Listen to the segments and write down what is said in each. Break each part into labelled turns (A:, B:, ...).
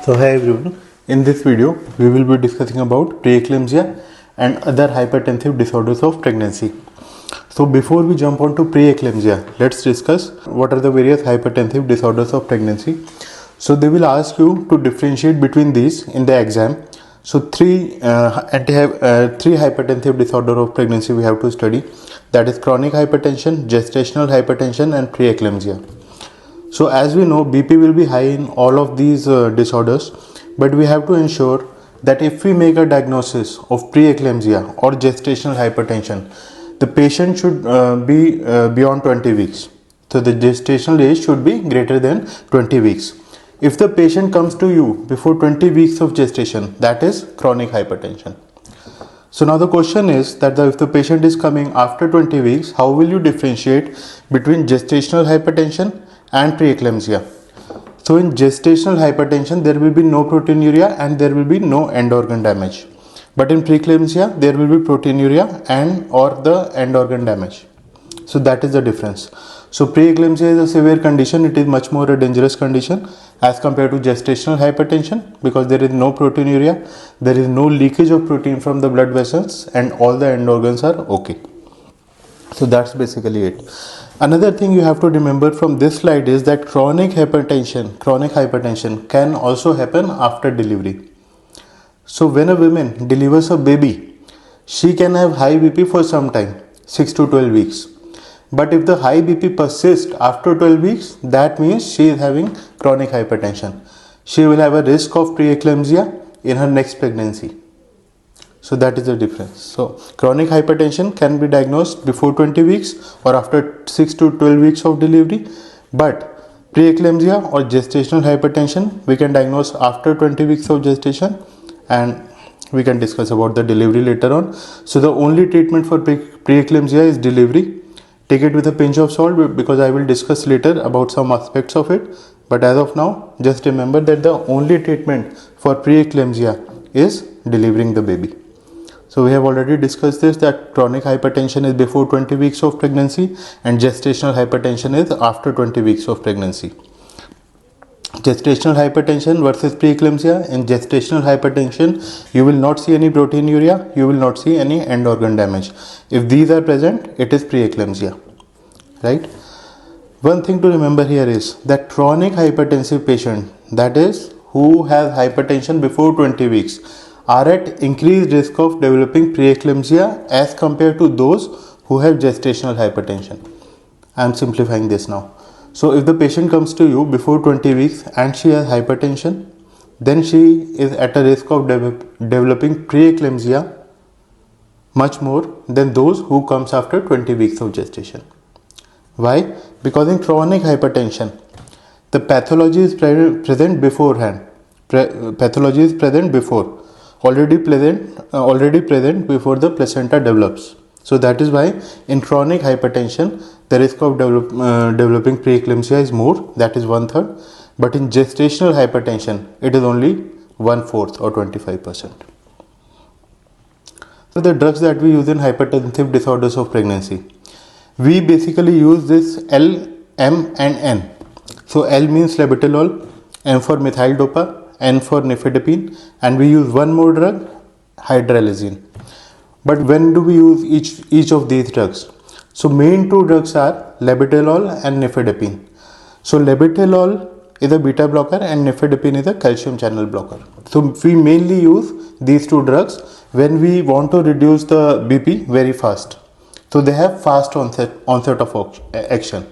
A: So hi everyone, in this video we will be discussing about preeclampsia and other hypertensive disorders of pregnancy. So before we jump on to preeclampsia, let's discuss what are the various hypertensive disorders of pregnancy. So they will ask you to differentiate between these in the exam. So three hypertensive disorder of pregnancy we have to study, that is chronic hypertension, gestational hypertension and preeclampsia. So as we know, BP will be high in all of these disorders, but we have to ensure that if we make a diagnosis of preeclampsia or gestational hypertension, the patient should be beyond 20 weeks. So the gestational age should be greater than 20 weeks. If the patient comes to you before 20 weeks of gestation, that is chronic hypertension. So now the question is that if the patient is coming after 20 weeks, how will you differentiate between gestational hypertension and preeclampsia? So in gestational hypertension, there will be no proteinuria and there will be no end organ damage. But in preeclampsia, there will be proteinuria and or the end organ damage. So that is the difference. So preeclampsia is a severe condition. It is much more a dangerous condition as compared to gestational hypertension, because there is no proteinuria, there is no leakage of protein from the blood vessels, and all the end organs are okay. So that's basically it. Another thing you have to remember from this slide is that chronic hypertension can also happen after delivery. So when a woman delivers a baby, she can have high BP for some time, 6 to 12 weeks. But if the high BP persists after 12 weeks, that means she is having chronic hypertension. She will have a risk of preeclampsia in her next pregnancy. So that is the difference. So chronic hypertension can be diagnosed before 20 weeks or after 6 to 12 weeks of delivery. But preeclampsia or gestational hypertension we can diagnose after 20 weeks of gestation, and we can discuss about the delivery later on. So the only treatment for preeclampsia is delivery. Take it with a pinch of salt because I will discuss later about some aspects of it. But as of now, just remember that the only treatment for preeclampsia is delivering the baby. So we have already discussed this, that chronic hypertension is before 20 weeks of pregnancy and gestational hypertension is after 20 weeks of pregnancy. Gestational hypertension versus preeclampsia. In gestational hypertension, you will not see any proteinuria, you will not see any end organ damage. If these are present, it is preeclampsia, right? One thing to remember here is that chronic hypertensive patient, that is who has hypertension before 20 weeks, are at increased risk of developing preeclampsia as compared to those who have gestational hypertension. I am simplifying this now. So if the patient comes to you before 20 weeks and she has hypertension, then she is at a risk of developing preeclampsia much more than those who comes after 20 weeks of gestation. Why? Because in chronic hypertension, the pathology is present beforehand. Pathology is present before, already present before the placenta develops. So that is why in chronic hypertension, the risk of developing preeclampsia is more, that is 1/3. But in gestational hypertension, it is only 1/4 or 25%. So the drugs that we use in hypertensive disorders of pregnancy, we basically use this L, M and N. So L means labetalol, M for methyl dopa, N for nifedipine, and we use one more drug, hydralazine. But when do we use each of these drugs? So main two drugs are labetalol and nifedipine. So labetalol is a beta blocker and nifedipine is a calcium channel blocker. So we mainly use these two drugs when we want to reduce the BP very fast. So they have fast onset of action.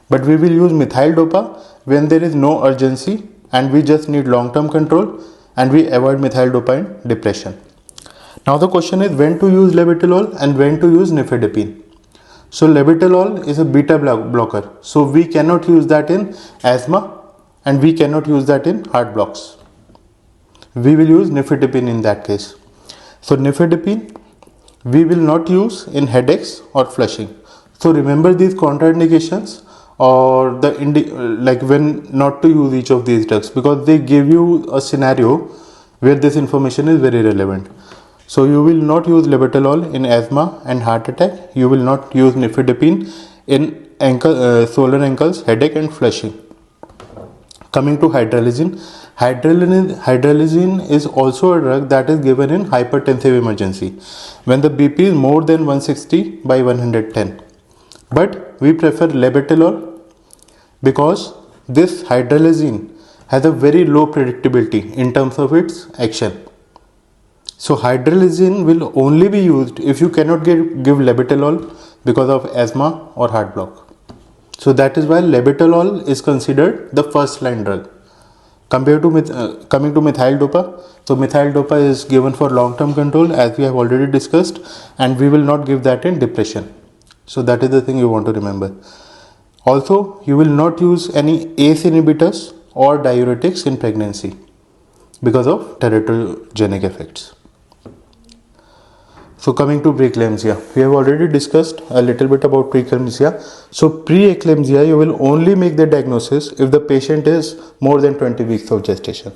A: But we will use methyl dopa when there is no urgency and we just need long-term control, and we avoid methyl dopa in depression. Now the question is when to use labetalol and when to use nifedipine. So labetalol is a beta blocker, so we cannot use that in asthma and we cannot use that in heart blocks. We will use nifedipine in that case. So nifedipine we will not use in headaches or flushing. So remember these contraindications or like when not to use each of these drugs, because they give you a scenario where this information is very relevant. So you will not use labetalol in asthma and heart attack. You will not use nifedipine in swollen ankles, headache and flushing. Coming to hydralazine is also a drug that is given in hypertensive emergency when the BP is more than 160 by 110. But we prefer labetalol because this hydralazine has a very low predictability in terms of its action. So hydralazine will only be used if you cannot give labetalol because of asthma or heart block. So that is why labetalol is considered the first line drug. Compared to coming to methyl dopa, so methyl dopa is given for long term control as we have already discussed, and we will not give that in depression. So that is the thing you want to remember. Also, you will not use any ACE inhibitors or diuretics in pregnancy because of teratogenic effects. So coming to preeclampsia, we have already discussed a little bit about preeclampsia. So pre-eclampsia, you will only make the diagnosis if the patient is more than 20 weeks of gestation.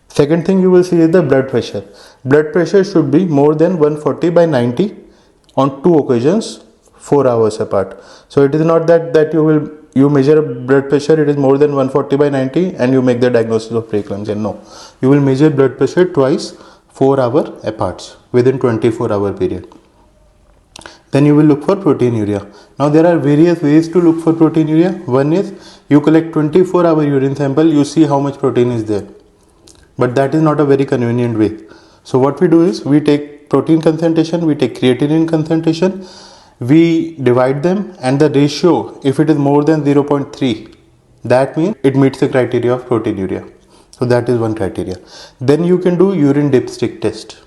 A: Second thing you will see is the blood pressure. Blood pressure should be more than 140 by 90 on 2 occasions, 4 hours apart. So it is not that you measure blood pressure, it is more than 140 by 90 and you make the diagnosis of preeclampsia. No, you will measure blood pressure twice, 4 hours apart within 24-hour period. Then you will look for proteinuria. Now there are various ways to look for proteinuria. One is you collect 24-hour urine sample, you see how much protein is there. But that is not a very convenient way. So what we do is we take protein concentration, we take creatinine concentration, we divide them, and the ratio, if it is more than 0.3, that means it meets the criteria of proteinuria. So that is one criteria. Then you can do urine dipstick test.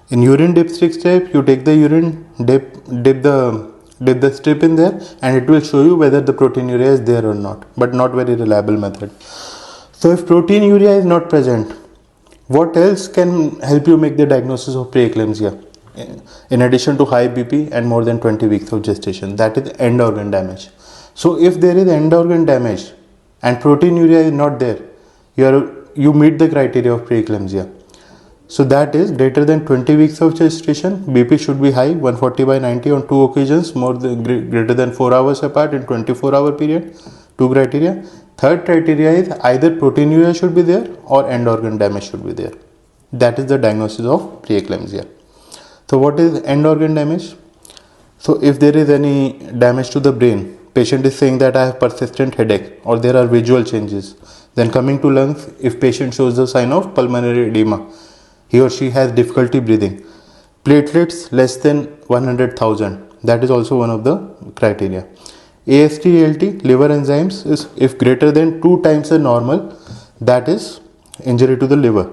A: In urine dipstick step, you take the urine, dip the strip in there, and it will show you whether the proteinuria is there or not, but not very reliable method. So if proteinuria is not present, what else can help you make the diagnosis of preeclampsia? In addition to high BP and more than 20 weeks of gestation, that is end organ damage. So if there is end organ damage and proteinuria is not there, you meet the criteria of preeclampsia. So that is greater than 20 weeks of gestation, BP should be high, 140 by 90 on 2 occasions, greater than 4 hours apart in 24-hour period. 2 criteria. Third criteria is either proteinuria should be there or end organ damage should be there. That is the diagnosis of preeclampsia. So what is end organ damage? So if there is any damage to the brain, patient is saying that I have persistent headache or there are visual changes. Then coming to lungs, if patient shows the sign of pulmonary edema, he or she has difficulty breathing. Platelets less than 100,000, that is also one of the criteria. AST, ALT, liver enzymes is if greater than 2 times the normal, that is injury to the liver.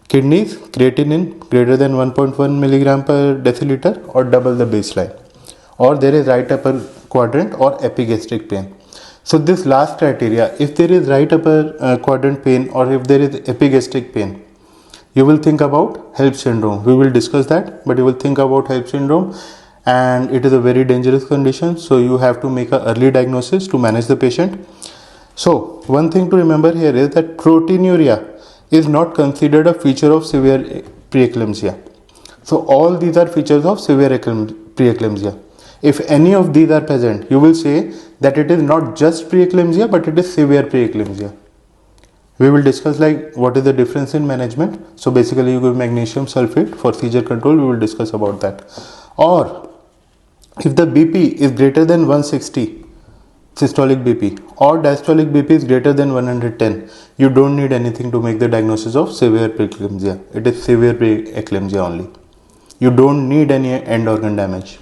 A: Kidneys, creatinine greater than 1.1 milligram per deciliter or double the baseline. Or there is right upper quadrant or epigastric pain. So this last criteria, if there is right upper quadrant pain or if there is epigastric pain, you will think about HELLP syndrome. We will discuss that, but you will think about HELLP syndrome, and it is a very dangerous condition. So you have to make an early diagnosis to manage the patient. So one thing to remember here is that proteinuria is not considered a feature of severe preeclampsia. So all these are features of severe preeclampsia. If any of these are present, you will say that it is not just preeclampsia, but it is severe preeclampsia. We will discuss like what is the difference in management. So basically you give magnesium sulfate for seizure control. We will discuss about that. Or if the BP is greater than 160, systolic BP, or diastolic BP is greater than 110, you don't need anything to make the diagnosis of severe preeclampsia. It is severe preeclampsia only. You don't need any end organ damage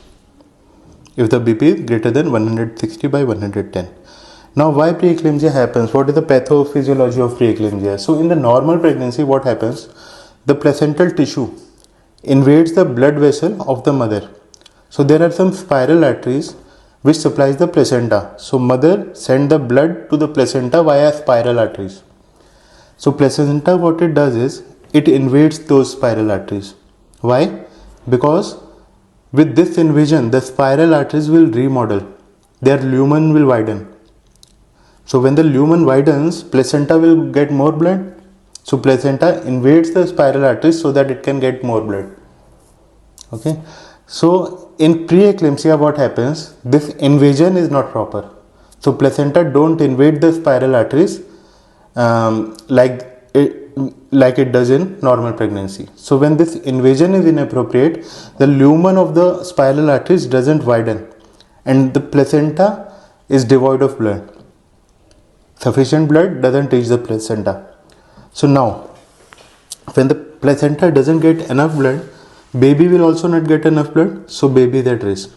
A: if the BP is greater than 160 by 110. Now why preeclampsia happens? What is the pathophysiology of preeclampsia? So in the normal pregnancy, what happens? The placental tissue invades the blood vessel of the mother. So there are some spiral arteries which supplies the placenta. So mother sends the blood to the placenta via spiral arteries. So placenta, what it does is it invades those spiral arteries. Why? Because with this invasion, the spiral arteries will remodel. Their lumen will widen. So when the lumen widens, placenta will get more blood. So placenta invades the spiral arteries so that it can get more blood. Okay. So in preeclampsia, what happens? This invasion is not proper. So placenta don't invade the spiral arteries. like it does in normal pregnancy. So when this invasion is inappropriate, the lumen of the spiral arteries doesn't widen and the placenta is devoid of blood. Sufficient blood doesn't reach the placenta. So now, when the placenta doesn't get enough blood, baby will also not get enough blood, so baby is at risk.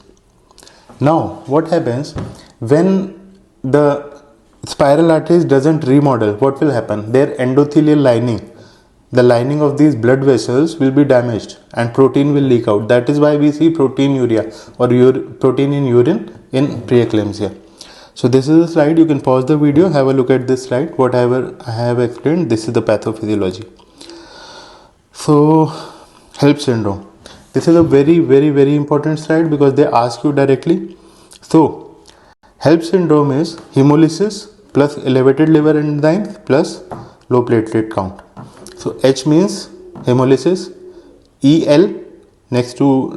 A: Now, what happens when the spiral arteries doesn't remodel? What will happen? Their endothelial lining, the lining of these blood vessels will be damaged and protein will leak out. That is why we see proteinuria or protein in urine in preeclampsia. So this is the slide. You can pause the video, have a look at this slide. Whatever I have explained, this is the pathophysiology. So HELLP syndrome. This is a very important slide because they ask you directly. So HELLP syndrome is hemolysis plus elevated liver enzymes plus low platelet count. So H means hemolysis, EL next to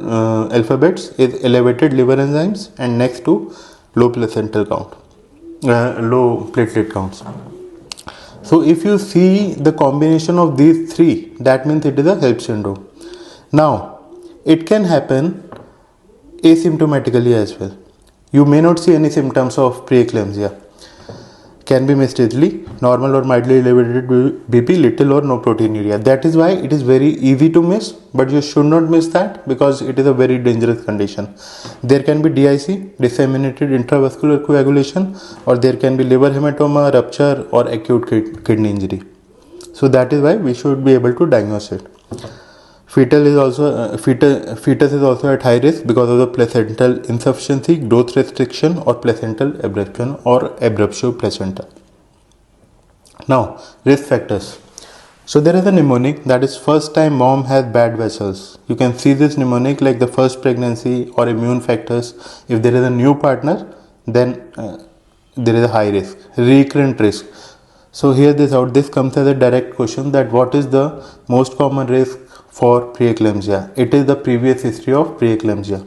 A: alphabets is elevated liver enzymes and next to low placental count, low platelet counts. So if you see the combination of these three, that means it is a HELLP syndrome. Now it can happen asymptomatically as well. You may not see any symptoms of preeclampsia. Can be missed easily, normal or mildly elevated BP, little or no proteinuria. That is why it is very easy to miss, but you should not miss that because it is a very dangerous condition. There can be DIC, disseminated intravascular coagulation, or there can be liver hematoma, rupture or acute kidney injury. So that is why we should be able to diagnose it. Fetus is also at high risk because of the placental insufficiency, growth restriction or placental abruption or abruptio placenta. Now, risk factors. So there is a mnemonic, that is first time mom has bad vessels. You can see this mnemonic like the first pregnancy or immune factors. If there is a new partner, then there is a high risk, recurrent risk. So here this comes as a direct question that what is the most common risk for preeclampsia? It is the previous history of preeclampsia.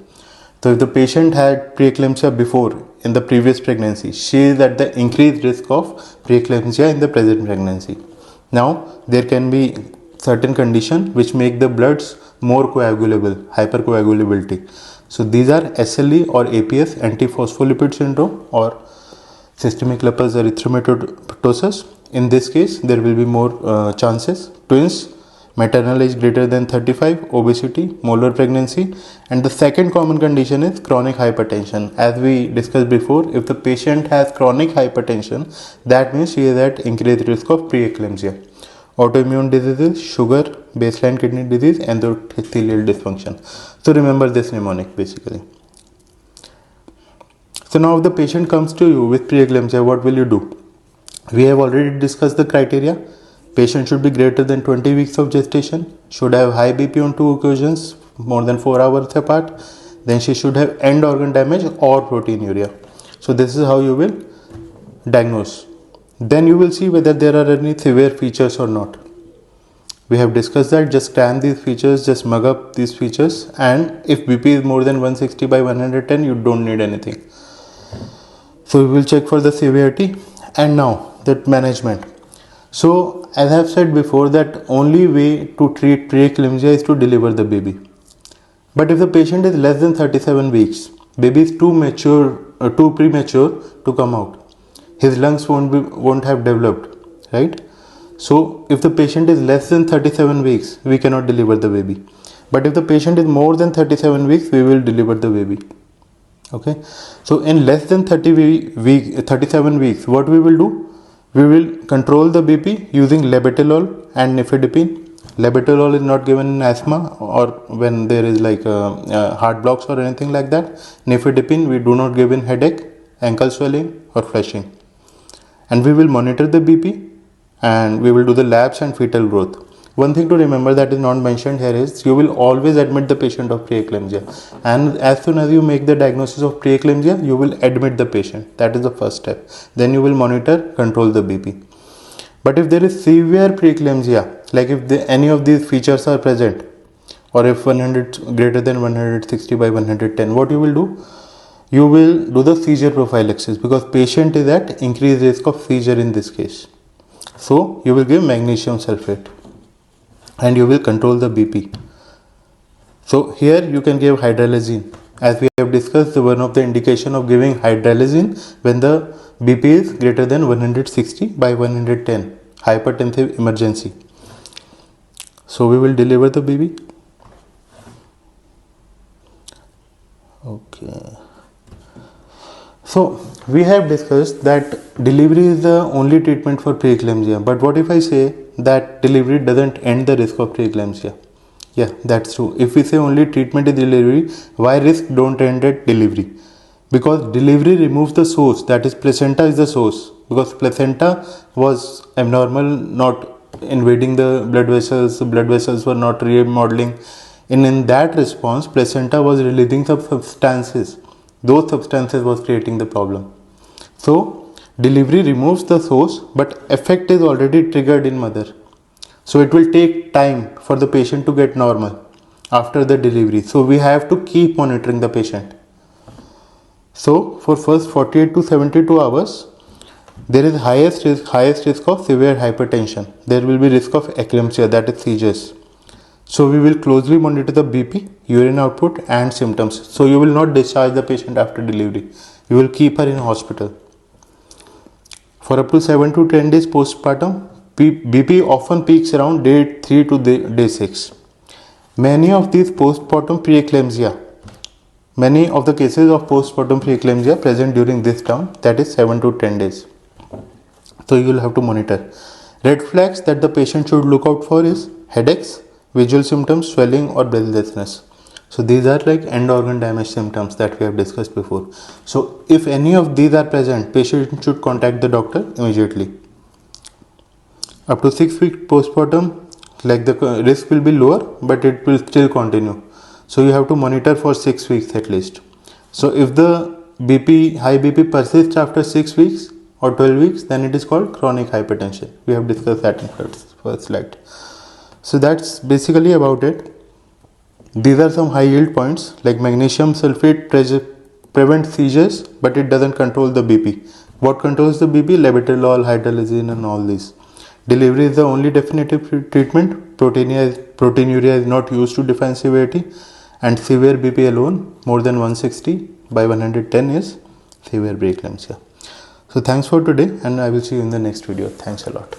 A: So if the patient had preeclampsia before in the previous pregnancy, she is at the increased risk of preeclampsia in the present pregnancy. Now there can be certain conditions which make the bloods more coagulable, hypercoagulability. So these are SLE or APS, antiphospholipid syndrome, or systemic lupus erythematosus. In this case there will be more chances. Twins, maternal age greater than 35, obesity, molar pregnancy, and the second common condition is chronic hypertension. As we discussed before, if the patient has chronic hypertension, that means she is at increased risk of preeclampsia. Autoimmune diseases, sugar, baseline kidney disease, endothelial dysfunction. So remember this mnemonic basically. So now if the patient comes to you with preeclampsia, what will you do? We have already discussed the criteria. Patient should be greater than 20 weeks of gestation, should have high BP on 2 occasions, more than 4 hours apart, then she should have end organ damage or proteinuria. So this is how you will diagnose. Then you will see whether there are any severe features or not. We have discussed that. Just scan these features, just mug up these features, and if BP is more than 160 by 110, you don't need anything. So we will check for the severity. And now that management. So as I have said before, that only way to treat preeclampsia is to deliver the baby. But if the patient is less than 37 weeks, baby is too premature to come out. His lungs won't have developed, right? So if the patient is less than 37 weeks, we cannot deliver the baby. But if the patient is more than 37 weeks, we will deliver the baby. Okay. So in less than 37 weeks, what we will do? We will control the BP using labetalol and nifedipine. Labetalol is not given in asthma or when there is like heart blocks or anything like that. Nifedipine we do not give in headache, ankle swelling or flushing. And we will monitor the BP and we will do the labs and fetal growth. One thing to remember that is not mentioned here is you will always admit the patient of preeclampsia, and as soon as you make the diagnosis of preeclampsia, you will admit the patient. That is the first step. Then you will monitor, control the BP. But if there is severe preeclampsia, like if any of these features are present, or if 100 greater than 160 by 110, what you will do? You will do the seizure prophylaxis because patient is at increased risk of seizure in this case. So you will give magnesium sulfate and you will control the BP. So here you can give hydralazine. As we have discussed, one of the indication of giving hydralazine when the BP is greater than 160 by 110, hypertensive emergency. So we will deliver the baby. Okay. So we have discussed that delivery is the only treatment for preeclampsia. But what if I say that delivery doesn't end the risk of preeclampsia? Yeah, that's true. If we say only treatment is delivery, why risk don't end at delivery? Because delivery removes the source, that is placenta is the source. Because placenta was abnormal, not invading the blood vessels were not remodeling. And in that response, placenta was releasing some substances. Those substances was creating the problem. So delivery removes the source, but effect is already triggered in mother. So it will take time for the patient to get normal after the delivery. So we have to keep monitoring the patient. So for first 48 to 72 hours, there is highest risk of severe hypertension. There will be risk of eclampsia, that is seizures. So we will closely monitor the BP, urine output and symptoms. So you will not discharge the patient after delivery. You will keep her in hospital. For up to 7 to 10 days postpartum, BP often peaks around day 3 to day 6. Many of the cases of postpartum preeclampsia present during this term, that is 7 to 10 days. So you will have to monitor. Red flags that the patient should look out for is headaches, visual symptoms, swelling or breathlessness. So these are like end organ damage symptoms that we have discussed before. So if any of these are present, patient should contact the doctor immediately. Up to 6 weeks postpartum, like the risk will be lower, but it will still continue. So you have to monitor for 6 weeks at least. So if the high BP persists after 6 weeks or 12 weeks, then it is called chronic hypertension. We have discussed that in first slide. So that's basically about it. These are some high yield points, like magnesium sulfate prevents seizures, but it doesn't control the BP. What controls the BP? Labetalol, hydralazine and all these. Delivery is the only definitive treatment. Proteinuria is not used to define severity, and severe BP alone more than 160 by 110 is severe preeclampsia. So thanks for today, and I will see you in the next video. Thanks a lot.